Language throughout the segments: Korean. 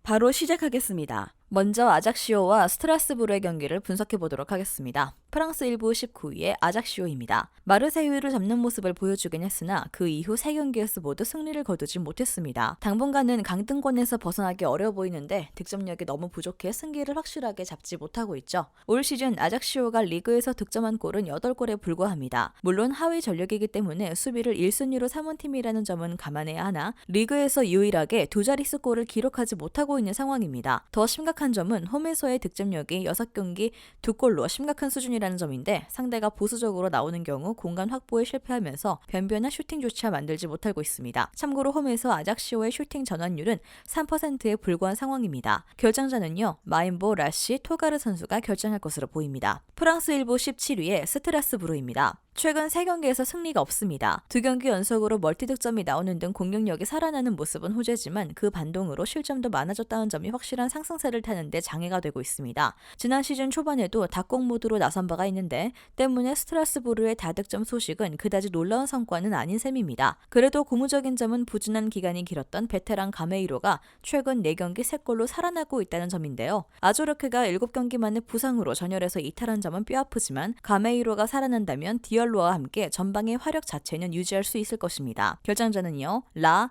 바로 시작하겠습니다. 먼저 아작시오와 스트라스부르의 경기를 분석해 보도록 하겠습니다. 프랑스 1부 19위의 아작시오입니다. 마르세유를 잡는 모습을 보여주긴 했으나 그 이후 3경기에서 모두 승리를 거두지 못했습니다. 당분간은 강등권에서 벗어나기 어려워 보이는데 득점력이 너무 부족해 승기를 확실하게 잡지 못하고 있죠. 올 시즌 아작시오가 리그에서 득점한 골은 8골에 불과합니다. 물론 하위 전력이기 때문에 수비를 1순위로 삼은 팀이라는 점은 감안해야 하나 리그에서 유일하게 두 자릿수 골을 기록하지 못하고 있는 상황입니다. 더 심각한 점은 홈에서의 득점력이 6경기 2골로 심각한 수준이라는 점인데 상대가 보수적으로 나오는 경우 공간 확보에 실패하면서 변변한 슈팅조차 만들지 못하고 있습니다. 참고로 홈에서 아작시오의 슈팅 전환율은 3%에 불과한 상황입니다. 결정자는요, 마인보, 라시, 토가르 선수가 결정할 것으로 보입니다. 프랑스 1부 17위의 스트라스부르입니다. 최근 3경기에서 승리가 없습니다. 2경기 연속으로 멀티득점이 나오는 등 공격력이 살아나는 모습은 호재지만 그 반동으로 실점도 많아졌다는 점이 확실한 상승세를 타는데 장애가 되고 있습니다. 지난 시즌 초반에도 다공 모드로 나선 바가 있는데 때문에 스트라스부르의 다득점 소식은 그다지 놀라운 성과는 아닌 셈입니다. 그래도 고무적인 점은 부진한 기간이 길었던 베테랑 가메이로가 최근 4경기 3골로 살아나고 있다는 점인데요. 아조르크가 7경기 만에 부상으로 전열에서 이탈한 점은 뼈아프지만 가메이로가 살아난다면 디얼로와 함께 전방의 화력 자체는 유지할 수 있을 것입니다. 결정자는요,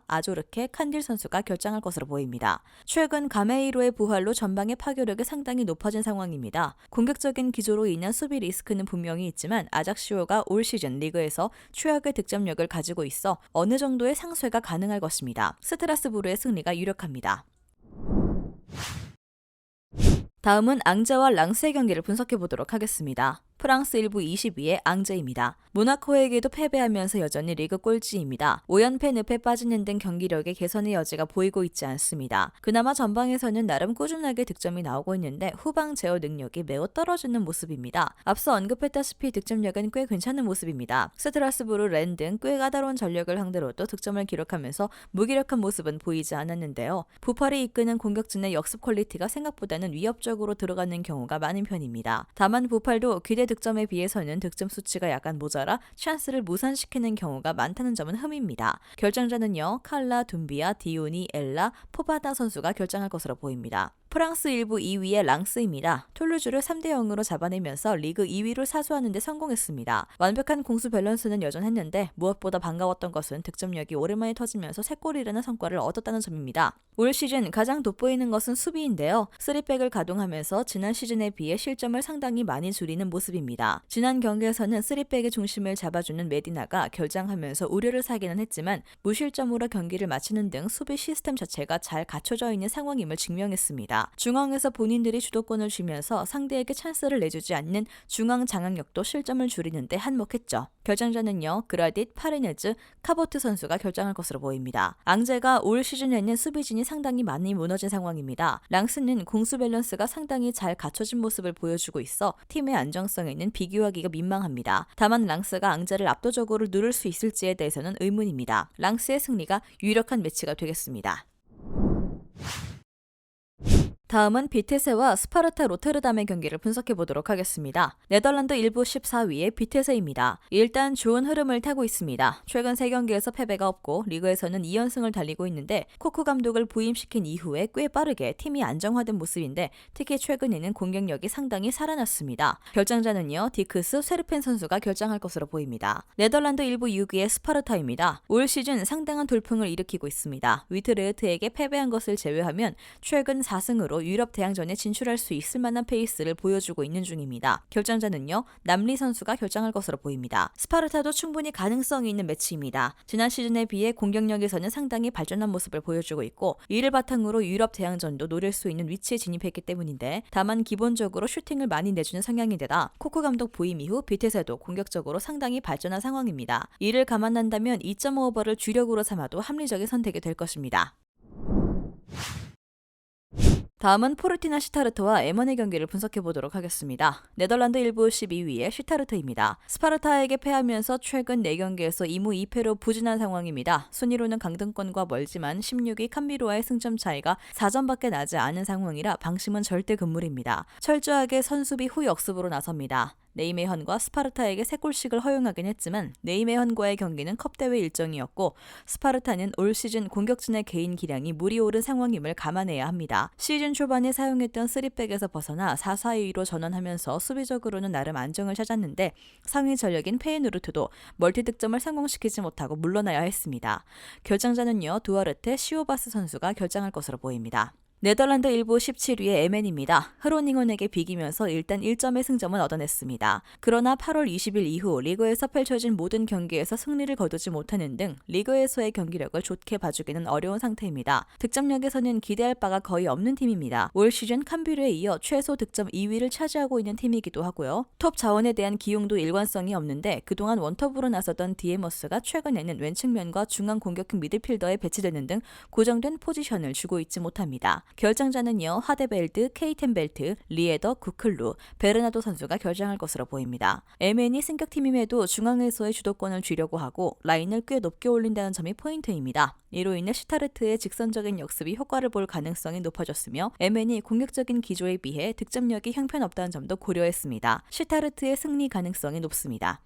아조르케, 칸딜 선수가 결정할 것으로 보입니다. 최근 가메이로의 부활로 전방의 파괴력이 상당히 높아진 상황입니다. 공격적인 기조로 인한 수비 리스크는 분명히 있지만 아작시오가 올 시즌 리그에서 최악의 득점력을 가지고 있어 어느 정도의 상쇄가 가능할 것입니다. 스트라스부르의 승리가 유력합니다. 다음은 앙제와 랑스의 경기를 분석해 보도록 하겠습니다. 프랑스 1부 20위의 앙제입니다. 모나코에게도 패배하면서 여전히 리그 꼴찌입니다. 5연패 늪에 빠지는 등 경기력의 개선의 여지가 보이고 있지 않습니다. 그나마 전방에서는 나름 꾸준하게 득점이 나오고 있는데 후방 제어 능력이 매우 떨어지는 모습입니다. 앞서 언급했다시피 득점력은 꽤 괜찮은 모습입니다. 스트라스부르, 렌 등 꽤 까다로운 전력을 상대로도 득점을 기록하면서 무기력한 모습은 보이지 않았는데요. 부팔이 이끄는 공격진의 역습 퀄리티가 생각보다는 위협적으로 들어가는 경우가 많은 편입니다. 다만 부팔도 기대 득점에 비해서는 득점 수치가 약간 모자라 찬스를 무산시키는 경우가 많다는 점은 흠입니다. 결정자는요, 칼라, 둠비아, 디오니, 엘라, 포바다 선수가 결정할 것으로 보입니다. 프랑스 1부 2위의 랑스입니다. 툴루즈를 3대0으로 잡아내면서 리그 2위를 사수하는 데 성공했습니다. 완벽한 공수 밸런스는 여전했는데 무엇보다 반가웠던 것은 득점력이 오랜만에 터지면서 3골이라는 성과를 얻었다는 점입니다. 올 시즌 가장 돋보이는 것은 수비인데요. 3백을 가동하면서 지난 시즌에 비해 실점을 상당히 많이 줄이는 모습입니다. 지난 경기에서는 3백의 중심을 잡아주는 메디나가 결장하면서 우려를 사기는 했지만 무실점으로 경기를 마치는 등 수비 시스템 자체가 잘 갖춰져 있는 상황임을 증명했습니다. 중앙에서 본인들이 주도권을 쥐면서 상대에게 찬스를 내주지 않는 중앙 장악력도 실점을 줄이는데 한몫했죠. 결정자는요, 그라딧, 파르네즈, 카보트 선수가 결정할 것으로 보입니다. 앙제가 올 시즌에는 수비진이 상당히 많이 무너진 상황입니다. 랑스는 공수 밸런스가 상당히 잘 갖춰진 모습을 보여주고 있어 팀의 안정성에는 비교하기가 민망합니다. 다만 랑스가 앙제를 압도적으로 누를 수 있을지에 대해서는 의문입니다. 랑스의 승리가 유력한 매치가 되겠습니다. 다음은 비테세와 스파르타 로테르담의 경기를 분석해 보도록 하겠습니다. 네덜란드 1부 14위의 비테세입니다. 일단 좋은 흐름을 타고 있습니다. 최근 3경기에서 패배가 없고 리그에서는 2연승을 달리고 있는데 코크 감독을 부임시킨 이후에 꽤 빠르게 팀이 안정화된 모습인데 특히 최근에는 공격력이 상당히 살아났습니다. 결정자는요, 디크스, 쉐르펜 선수가 결정할 것으로 보입니다. 네덜란드 1부 6위의 스파르타입니다. 올 시즌 상당한 돌풍을 일으키고 있습니다. 위트레흐트에게 패배한 것을 제외하면 최근 4승으로 유럽 대항전에 진출할 수 있을 만한 페이스를 보여주고 있는 중입니다. 결정자는요, 남리 선수가 결정할 것으로 보입니다. 스파르타도 충분히 가능성이 있는 매치입니다. 지난 시즌에 비해 공격력에서는 상당히 발전한 모습을 보여주고 있고 이를 바탕으로 유럽 대항전도 노릴 수 있는 위치에 진입했기 때문인데 다만 기본적으로 슈팅을 많이 내주는 성향인데다 코크 감독 부임 이후 비테세도 공격적으로 상당히 발전한 상황입니다. 이를 감안한다면 2.5오버를 주력으로 삼아도 합리적인 선택이 될 것입니다. 다음은 포르티나 시타르트와 에먼의 경기를 분석해 보도록 하겠습니다. 네덜란드 1부 12위의 시타르트입니다. 스파르타에게 패하면서 최근 4경기에서 2무 2패로 부진한 상황입니다. 순위로는 강등권과 멀지만 16위 캄비로와의 승점 차이가 4점밖에 나지 않은 상황이라 방심은 절대 금물입니다. 철저하게 선수비 후 역습으로 나섭니다. 네이메현과 스파르타에게 3골씩을 허용하긴 했지만 네이메현과의 경기는 컵대회 일정이었고 스파르타는 올 시즌 공격진의 개인 기량이 물이 오른 상황임을 감안해야 합니다. 시즌 초반에 사용했던 3백에서 벗어나 4-4-2로 전환하면서 수비적으로는 나름 안정을 찾았는데 상위 전력인 페이누르트도 멀티 득점을 성공시키지 못하고 물러나야 했습니다. 결장자는요, 두아르테 시오바스 선수가 결장할 것으로 보입니다. 네덜란드 1부 17위의 에멘입니다. 흐로닝원에게 비기면서 일단 1점의 승점은 얻어냈습니다. 그러나 8월 20일 이후 리그에서 펼쳐진 모든 경기에서 승리를 거두지 못하는 등 리그에서의 경기력을 좋게 봐주기는 어려운 상태입니다. 득점력에서는 기대할 바가 거의 없는 팀입니다. 올 시즌 캄비르에 이어 최소 득점 2위를 차지하고 있는 팀이기도 하고요. 톱 자원에 대한 기용도 일관성이 없는데 그동안 원톱으로 나서던 디에머스가 최근에는 왼측면과 중앙 공격형 미드필더에 배치되는 등 고정된 포지션을 주고 있지 못합니다. 결장자는요, 하데벨드, 케이텐벨트, 리에더, 구클루, 베르나도 선수가 결장할 것으로 보입니다. 에멘이 승격팀임에도 중앙에서의 주도권을 쥐려고 하고 라인을 꽤 높게 올린다는 점이 포인트입니다. 이로 인해 시타르트의 직선적인 역습이 효과를 볼 가능성이 높아졌으며 에멘이 공격적인 기조에 비해 득점력이 형편없다는 점도 고려했습니다. 시타르트의 승리 가능성이 높습니다.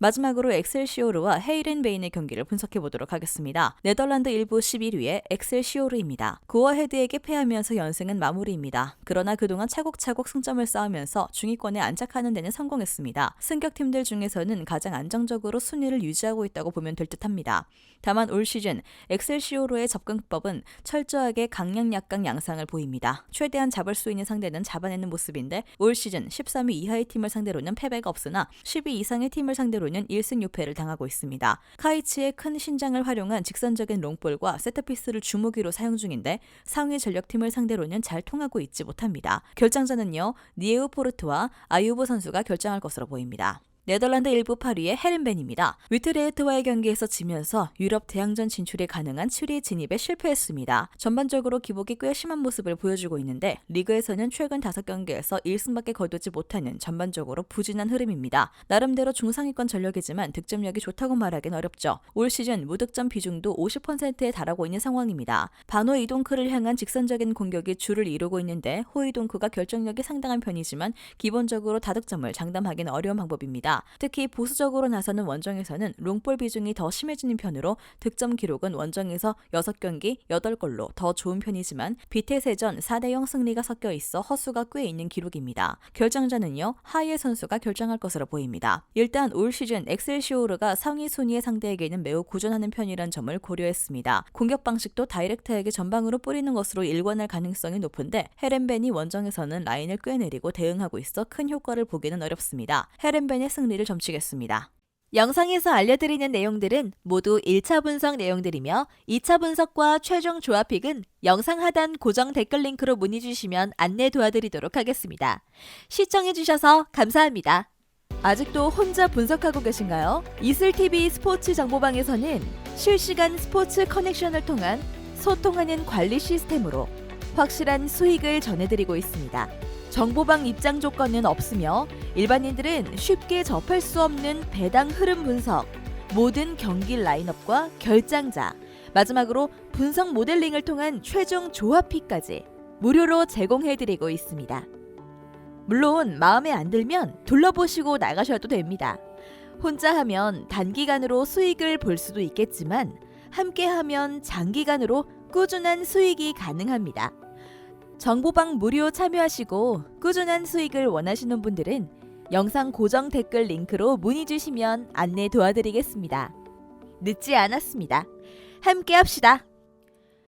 마지막으로 엑셀시오르와 헤이렌베인의 경기를 분석해보도록 하겠습니다. 네덜란드 1부 11위의 엑셀시오르입니다. 고어헤드에게 패하면서 연승은 마무리입니다. 그러나 그동안 차곡차곡 승점을 쌓으면서 중위권에 안착하는 데는 성공했습니다. 승격팀들 중에서는 가장 안정적으로 순위를 유지하고 있다고 보면 될 듯합니다. 다만 올 시즌 엑셀시오르의 접근법은 철저하게 강약약강 양상을 보입니다. 최대한 잡을 수 있는 상대는 잡아내는 모습인데 올 시즌 13위 이하의 팀을 상대로는 패배가 없으나 10위 이상의 팀을 상대로는 1승 6패를 당하고 있습니다. 카이츠의 큰 신장을 활용한 직선적인 롱볼과 세트피스를 주무기로 사용 중인데 상위 전력팀을 상대로는 잘 통하고 있지 못합니다. 결장자는요, 니에우 포르트와 아유브 선수가 결정할 것으로 보입니다. 네덜란드 1부 8위의 헤른벤입니다. 위트레흐트와의 경기에서 지면서 유럽 대항전 진출이 가능한 7위 진입에 실패했습니다. 전반적으로 기복이 꽤 심한 모습을 보여주고 있는데 리그에서는 최근 5경기에서 1승밖에 거두지 못하는 전반적으로 부진한 흐름입니다. 나름대로 중상위권 전력이지만 득점력이 좋다고 말하긴 어렵죠. 올 시즌 무득점 비중도 50%에 달하고 있는 상황입니다. 바노 이동크를 향한 직선적인 공격이 주를 이루고 있는데 호이동크가 결정력이 상당한 편이지만 기본적으로 다득점을 장담하기는 어려운 방법입니다. 특히 보수적으로 나서는 원정에서는 롱볼 비중이 더 심해지는 편으로 득점 기록은 원정에서 6경기 8골로 더 좋은 편이지만 비테세전 4-0 승리가 섞여 있어 허수가 꽤 있는 기록입니다. 결장자는요, 하이에 선수가 결정할 것으로 보입니다. 일단 올 시즌 엑셀시오르가 상위 순위의 상대에게는 매우 고전하는 편이란 점을 고려했습니다. 공격 방식도 다이렉트하게 전방으로 뿌리는 것으로 일관할 가능성이 높은데 헤렌벤이 원정에서는 라인을 꽤 내리고 대응하고 있어 큰 효과를 보기는 어렵습니다. 헤렌벤의 승리를 점치겠습니다. 영상에서 알려드리는 내용들은 모두 1차 분석 내용들이며 2차 분석과 최종 조합픽은 영상 하단 고정 댓글 링크로 문의 주시면 안내 도와드리도록 하겠습니다. 시청해주셔서 감사합니다. 아직도 혼자 분석하고 계신가요? 이슬TV 스포츠 정보방에서는 실시간 스포츠 커넥션을 통한 소통하는 관리 시스템으로 확실한 수익을 전해드리고 있습니다. 정보방 입장 조건은 없으며 일반인들은 쉽게 접할 수 없는 배당 흐름 분석, 모든 경기 라인업과 결장자, 마지막으로 분석 모델링을 통한 최종 조합픽까지 무료로 제공해드리고 있습니다. 물론 마음에 안 들면 둘러보시고 나가셔도 됩니다. 혼자 하면 단기간으로 수익을 볼 수도 있겠지만 함께하면 장기간으로 꾸준한 수익이 가능합니다. 정보방 무료 참여하시고 꾸준한 수익을 원하시는 분들은 영상 고정 댓글 링크로 문의 주시면 안내 도와드리겠습니다. 늦지 않았습니다. 함께 합시다.